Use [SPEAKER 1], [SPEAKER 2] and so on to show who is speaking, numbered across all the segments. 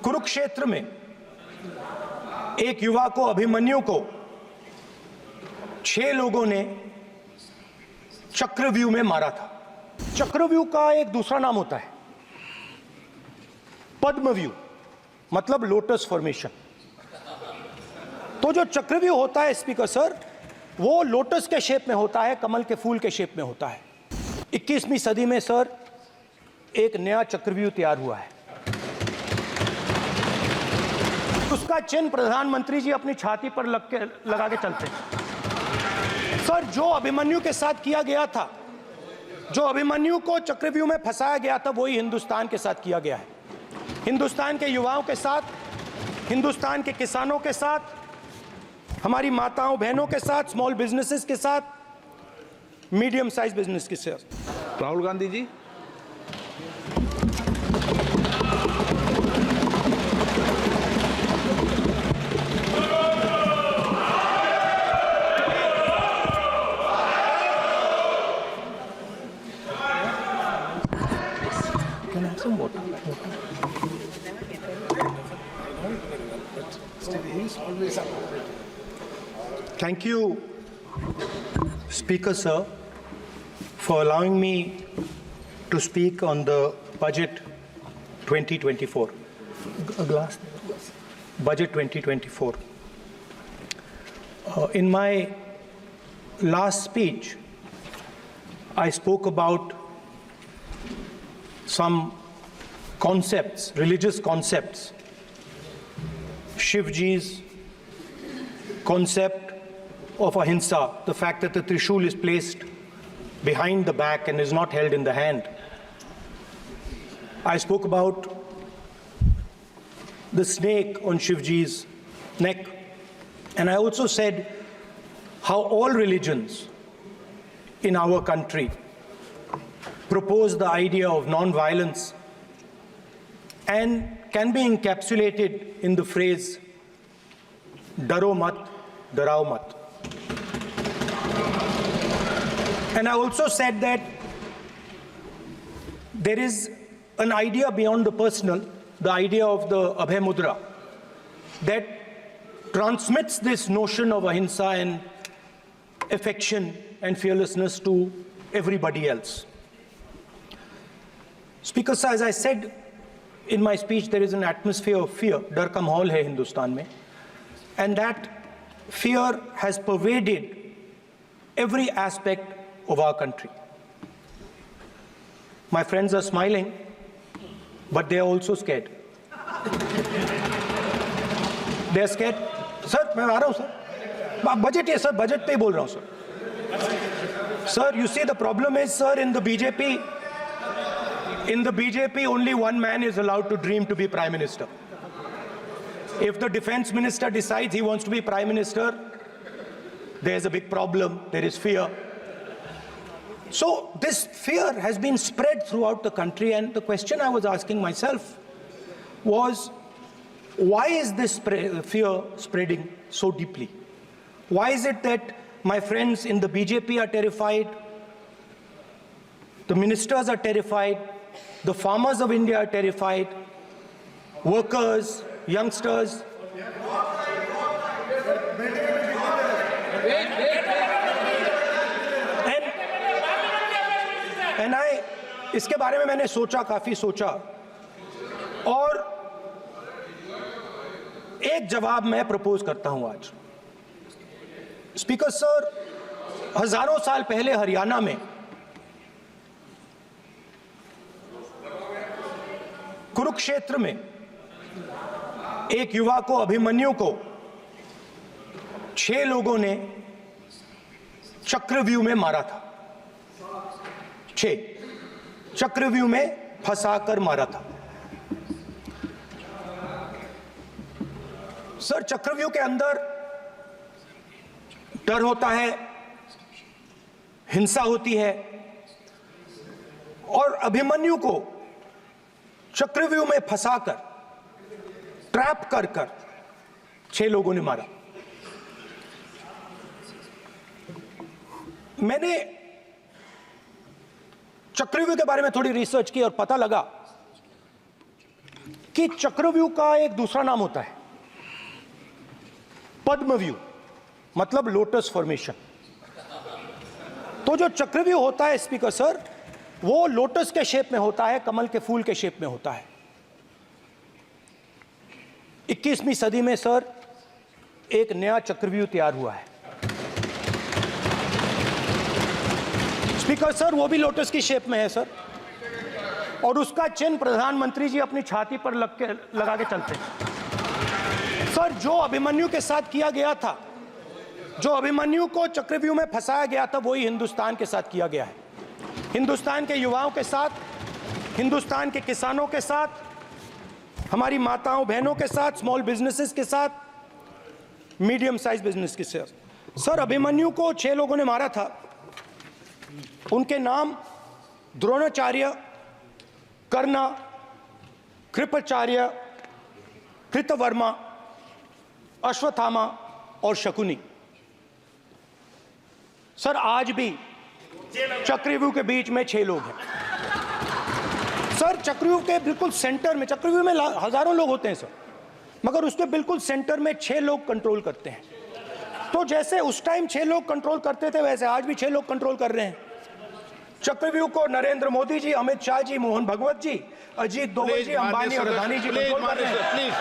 [SPEAKER 1] कुरुक्षेत्र में एक युवा को, अभिमन्यु को 6 लोगों ने चक्रव्यूह में मारा था। चक्रव्यूह का एक दूसरा नाम होता है पद्मव्यूह, मतलब लोटस फॉर्मेशन। तो जो चक्रव्यूह होता है स्पीकर सर, वो लोटस के शेप में होता है, कमल के फूल के शेप में होता है। 21वीं सदी में सर एक नया चक्रव्यूह तैयार हुआ है। उसका चिन्ह प्रधानमंत्री जी अपनी छाती पर लगा के चलते हैं। सर, जो अभिमन्यु के साथ किया गया था, जो अभिमन्यु को चक्रव्यूह में फंसाया गया था, वही हिंदुस्तान के साथ किया गया है। हिंदुस्तान के युवाओं के साथ, हिंदुस्तान के किसानों के साथ, हमारी माताओं बहनों के साथ, स्मॉल बिजनेसेस के साथ, मीडियम साइज बिजनेस के साथ।
[SPEAKER 2] Rahul Gandhi ji.
[SPEAKER 1] Can I have some water? Thank you, Speaker Sir, for allowing me to speak on the Budget 2024. Budget 2024. In my last speech, I spoke about some concepts, religious concepts. Shivji's concept of ahimsa, the fact that the Trishul is placed behind the back and is not held in the hand. I spoke about the snake on Shivji's neck. And I also said how all religions in our country propose the idea of non-violence and can be encapsulated in the phrase "Daro mat, darao mat." And I also said that there is an idea beyond the personal, the idea of the Abhay Mudra, that transmits this notion of ahimsa and affection and fearlessness to everybody else. Speaker sir, as I said in my speech, there is an atmosphere of fear. Dar ka mahol hai Hindustan mein. And that fear has pervaded every aspect of our country. My friends are smiling, but they are also scared. They are scared. Sir, मैं आ रहा हूँ sir. Budget है sir, budget पे ही बोल रहा हूँ sir. Sir, you see the problem is, sir, in the BJP, only one man is allowed to dream to be Prime Minister. If the Defense Minister decides he wants to be Prime Minister, there's a big problem, there is fear. So this fear has been spread throughout the country, and the question I was asking myself was, why is this fear spreading so deeply? Why is it that my friends in the BJP are terrified, the ministers are terrified, the farmers of India are terrified, workers, youngsters? And इसके बारे में मैंने सोचा, काफी सोचा, और एक जवाब मैं प्रपोज करता हूं आज। स्पीकर सर, हजारों साल पहले हरियाणा में कुरुक्षेत्र में एक युवा को, अभिमन्यु को 6 लोगों ने चक्रव्यूह में मारा था। 6 चक्रव्यूह में फंसाकर मारा था। सर, चक्रव्यूह के अंदर डर होता है, हिंसा होती है, और अभिमन्यु को चक्रव्यूह में फंसाकर, ट्रैप कर 6 लोगों ने मारा। मैंने चक्रव्यूह के बारे में थोड़ी रिसर्च की और पता लगा कि चक्रव्यूह का एक दूसरा नाम होता है पद्मव्यूह, मतलब लोटस फॉर्मेशन। तो जो चक्रव्यूह होता है स्पीकर सर, वो लोटस के शेप में होता है, कमल के फूल के शेप में होता है। 21वीं सदी में सर एक नया चक्रव्यूह तैयार हुआ है स्पीकर सर, वो भी लोटस की शेप में है सर, और उसका चिन्ह प्रधानमंत्री जी अपनी छाती पर लगा के चलते हैं। सर, जो अभिमन्यु के साथ किया गया था, जो अभिमन्यु को चक्रव्यूह में फंसाया गया था, वही हिंदुस्तान के साथ किया गया है। हिंदुस्तान के युवाओं के साथ, हिंदुस्तान के किसानों के साथ, हमारी माताओं बहनों के साथ, स्मॉल बिजनेसेस के साथ, मीडियम साइज बिजनेस के साथ। सर, अभिमन्यु को 6 लोगों ने मारा था। उनके नाम द्रोणाचार्य, कर्ण, कृपाचार्य, कृतवर्मा, अश्वत्थामा और शकुनी। सर, आज भी चक्रव्यूह के बीच में 6 लोग हैं। सर, चक्रव्यूह के बिल्कुल सेंटर में, चक्रव्यूह में हजारों लोग होते हैं सर, मगर उसके बिल्कुल सेंटर में 6 लोग कंट्रोल करते हैं। तो जैसे उस टाइम 6 लोग कंट्रोल करते थे, वैसे आज भी 6 लोग कंट्रोल कर रहे हैं चक्रव्यूह को। नरेंद्र मोदी जी, अमित शाह जी, मोहन भगवत जी, अजीत दोवल जी, अंबानी और अदानी जी कंट्रोल कर रहे हैं।
[SPEAKER 2] प्लीज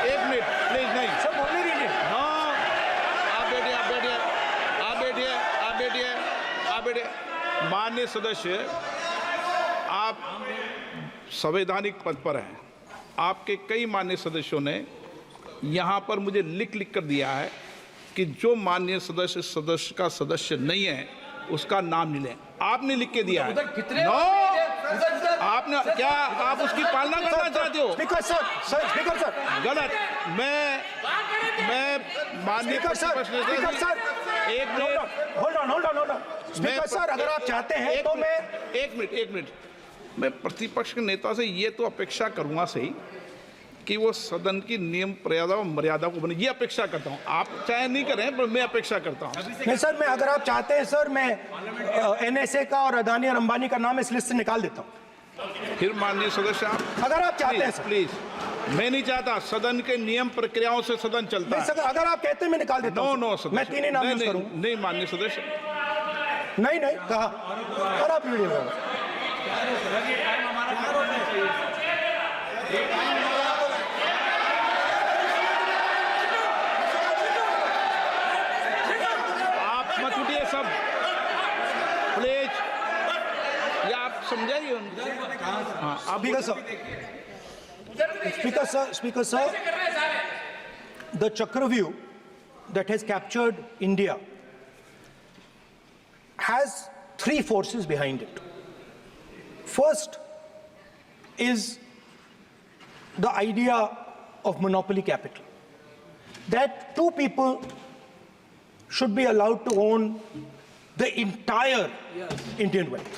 [SPEAKER 2] एक मिनट प्लीज। नहीं
[SPEAKER 1] सर, बोलने दीजिए।
[SPEAKER 2] हाँ, आप बैठिए। माननीय सदस्य, आप संवैधानिक पद पर हैं। आपके कई माननीय सदस्यों ने यहाँ पर मुझे लिख कर दिया है कि जो माननीय सदस्य का सदस्य नहीं है उसका नाम नहीं लें। आपने लिख के दिया है। नो, आपने क्या, आप उसकी पालना करना चाहते हो?
[SPEAKER 1] स्पीकर सर,
[SPEAKER 2] गलत। मैं माननीय
[SPEAKER 1] एक minute, hold on. Speaker sir, अगर आप चाहते हैं तो मैं
[SPEAKER 2] एक मिनट मैं प्रतिपक्ष के नेता से ये तो अपेक्षा करूंगा सही कि वो सदन की नियम मर्यादा को बने, ये अपेक्षा करता हूं। आप चाहे नहीं करें, पर मैं अपेक्षा करता हूं।
[SPEAKER 1] नहीं सर, मैं, अगर आप चाहते हैं सर, मैं NSA का और अदानी और अंबानी का नाम इस लिस्ट से निकाल देता हूं।
[SPEAKER 2] फिर माननीय सदस्य, आप
[SPEAKER 1] अगर आप चाहते हैं सर।
[SPEAKER 2] प्लीज, मैं नहीं चाहता। सदन के नियम प्रक्रियाओं से सदन चलता है।
[SPEAKER 1] सर, अगर आप कहते हैं मैं निकाल देता हूं।
[SPEAKER 2] नो सदस्य,
[SPEAKER 1] मैं 3 ही नाम यूज करूं।
[SPEAKER 2] नहीं माननीय सदस्य,
[SPEAKER 1] नहीं कहा। और आप वीडियो
[SPEAKER 2] मत उठिए सब प्लीज, या आप समझाइए उनको। हाँ,
[SPEAKER 1] Speaker sir, the Chakravyu that has captured India has 3 forces behind it. First is the idea of monopoly capital, that 2 people should be allowed to own the entire Indian wealth.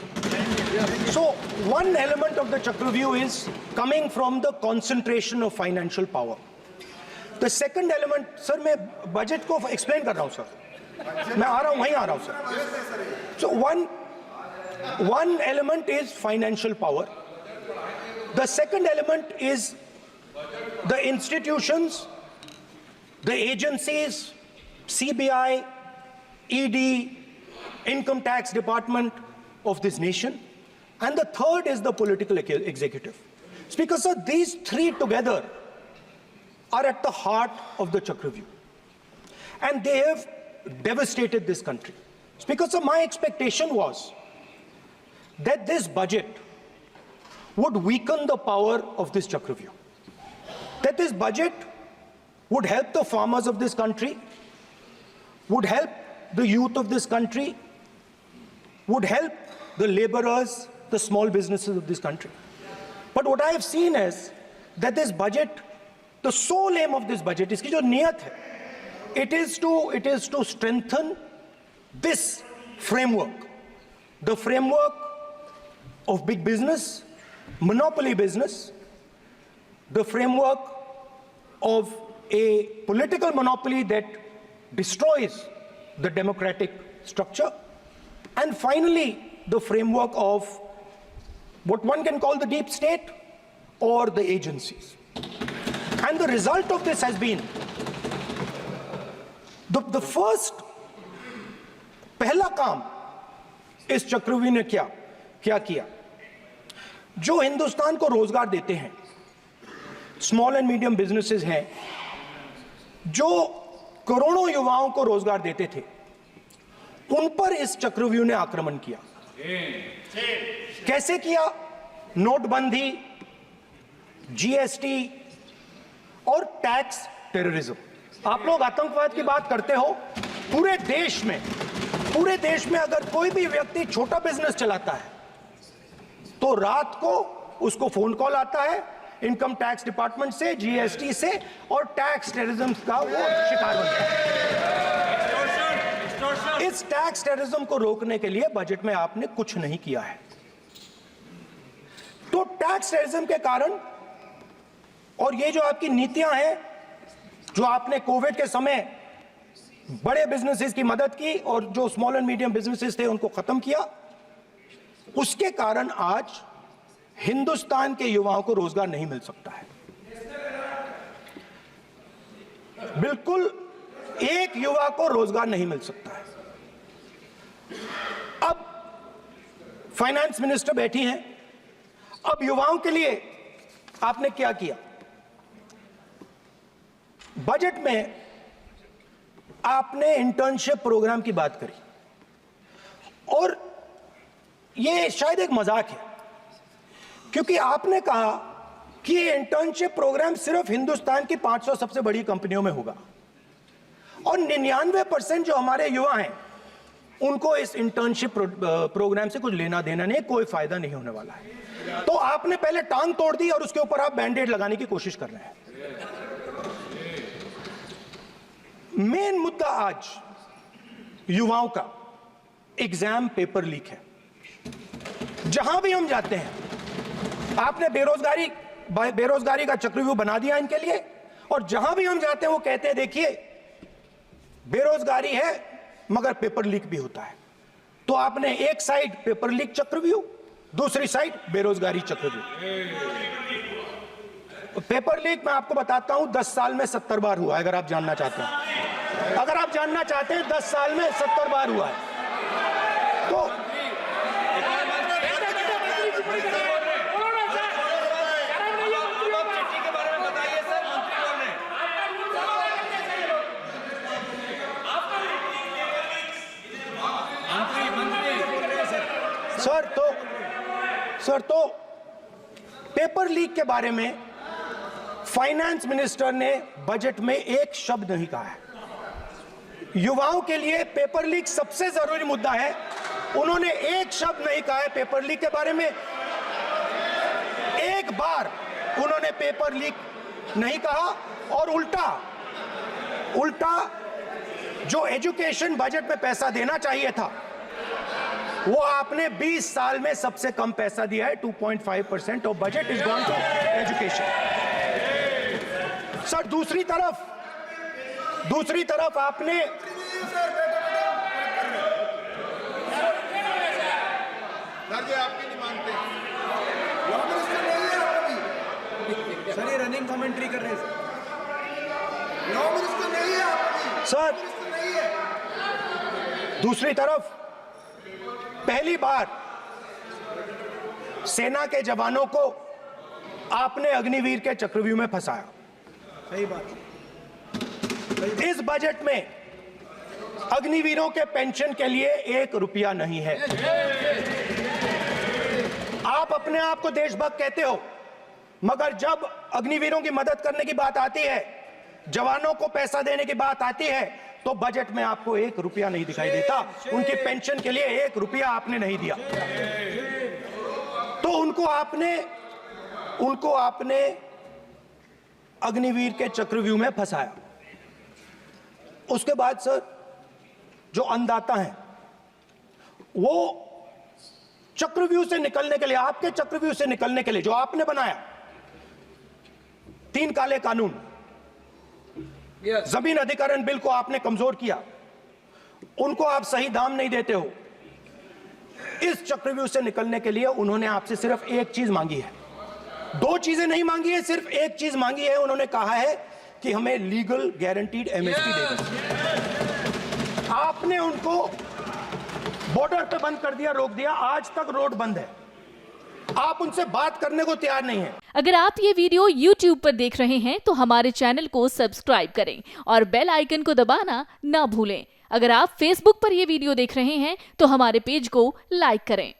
[SPEAKER 1] So one element of the Chakravyu is coming from the concentration of financial power. The second element, sir, मैं budget को explain कर रहा हूँ sir, मैं आ रहा हूँ, वहीं आ रहा हूँ sir. So one element is financial power. The second element is the institutions, the agencies, CBI, ED, Income Tax Department of this nation, and the third is the political executive. Speaker sir, these 3 together are at the heart of the Chakravyu, and they have devastated this country. Speaker sir, my expectation was that this budget would weaken the power of this Chakravyu, that this budget would help the farmers of this country, would help the youth of this country, would help the laborers, the small businesses of this country. But what I have seen is that this budget, the sole aim of this budget, iski jo niyat hai, it is to strengthen this framework, the framework of big business, monopoly business, the framework of a political monopoly that destroys the democratic structure, and finally the framework of what one can call the deep state or the agencies. And the result of this has been the first, पहला काम इस चक्रव्यूह ने क्या किया, जो हिंदुस्तान को रोजगार देते हैं, स्मॉल एंड मीडियम बिजनेसेस हैं, जो करोड़ों युवाओं को रोजगार देते थे, उन पर इस चक्रव्यूह ने आक्रमण किया। कैसे किया? नोटबंदी, जीएसटी और टैक्स टेररिज्म। आप लोग आतंकवाद की बात करते हो, पूरे देश में अगर कोई भी व्यक्ति छोटा बिजनेस चलाता है तो रात को उसको फोन कॉल आता है इनकम टैक्स डिपार्टमेंट से, जीएसटी से, और टैक्स टेररिज्म का वो शिकार बनता है। इस टैक्स टेररिज्म को रोकने के लिए बजट में आपने कुछ नहीं किया है। तो टैक्स टेररिज्म के कारण और ये जो आपकी नीतियां हैं, जो आपने कोविड के समय बड़े बिजनेसेस की मदद की और जो स्मॉल एंड मीडियम बिजनेसेस थे उनको खत्म किया, उसके कारण आज हिंदुस्तान के युवाओं को रोजगार नहीं मिल सकता है। बिल्कुल एक युवा को रोजगार नहीं मिल सकता है। अब फाइनेंस मिनिस्टर बैठी हैं, अब युवाओं के लिए आपने क्या किया? बजट में आपने इंटर्नशिप प्रोग्राम की बात करी और यह शायद एक मजाक है, क्योंकि आपने कहा कि ये इंटर्नशिप प्रोग्राम सिर्फ हिंदुस्तान की 500 सबसे बड़ी कंपनियों में होगा और 99% जो हमारे युवा हैं उनको इस इंटर्नशिप प्रोग्राम से कुछ लेना देना नहीं, कोई फायदा नहीं होने वाला है। तो आपने पहले टांग तोड़ दी और उसके ऊपर आप बैंडेड लगाने की कोशिश कर रहे हैं। मेन मुद्दा आज युवाओं का एग्जाम पेपर लीक है। जहां भी हम जाते हैं आपने बेरोजगारी का चक्रव्यूह बना दिया इनके लिए, और जहां भी हम जाते हैं वो कहते हैं देखिए बेरोजगारी है मगर पेपर लीक भी होता है। तो आपने एक साइड पेपर लीक चक्रव्यूह, दूसरी साइड बेरोजगारी चक्रव्यूह। पेपर लीक मैं आपको बताता हूं 10 साल में 70 बार हुआ है। अगर आप जानना चाहते हैं 10 साल में 70 बार हुआ है। तो सर तो पेपर लीक के बारे में फाइनेंस मिनिस्टर ने बजट में एक शब्द नहीं कहा है। युवाओं के लिए पेपर लीक सबसे जरूरी मुद्दा है, उन्होंने एक शब्द नहीं कहा है पेपर लीक के बारे में। एक बार उन्होंने पेपर लीक नहीं कहा और उल्टा जो एजुकेशन बजट में पैसा देना चाहिए था वो आपने 20 साल में सबसे कम पैसा दिया है। 2.5% of budget is gone to education. Sir दूसरी तरफ आपने
[SPEAKER 3] आपकी नहीं मानते सर, ये रनिंग कमेंट्री कर रहे हैं
[SPEAKER 1] सर। दूसरी तरफ पहली बार सेना के जवानों को आपने अग्निवीर के चक्रव्यूह में फंसाया।
[SPEAKER 3] सही बात।
[SPEAKER 1] इस बजट में अग्निवीरों के पेंशन के लिए 1 रुपया नहीं है। आप अपने आप को देशभक्त कहते हो, मगर जब अग्निवीरों की मदद करने की बात आती है, जवानों को पैसा देने की बात आती है, तो बजट में आपको 1 रुपया नहीं दिखाई देता। उनकी पेंशन के लिए 1 रुपया आपने नहीं दिया। तो उनको आपने अग्निवीर के चक्रव्यूह में फंसाया। उसके बाद सर जो अन्नदाता हैं वो चक्रव्यूह से निकलने के लिए, आपके चक्रव्यूह से निकलने के लिए जो आपने बनाया 3 काले कानून, जमीन अधिग्रहण बिल को आपने कमजोर किया, उनको आप सही दाम नहीं देते हो, इस चक्रव्यूह से निकलने के लिए उन्होंने आपसे सिर्फ एक चीज मांगी है, दो चीजें नहीं मांगी है, सिर्फ एक चीज मांगी है। उन्होंने कहा है कि हमें लीगल गारंटीड एमएसपी दे दो। आपने उनको बॉर्डर पे बंद कर दिया, रोक दिया, आज तक रोड बंद है। आप उनसे बात करने को तैयार नहीं है।
[SPEAKER 4] अगर आप ये वीडियो YouTube पर देख रहे हैं तो हमारे चैनल को सब्सक्राइब करें और बेल आइकन को दबाना ना भूलें। अगर आप Facebook पर ये वीडियो देख रहे हैं तो हमारे पेज को लाइक करें।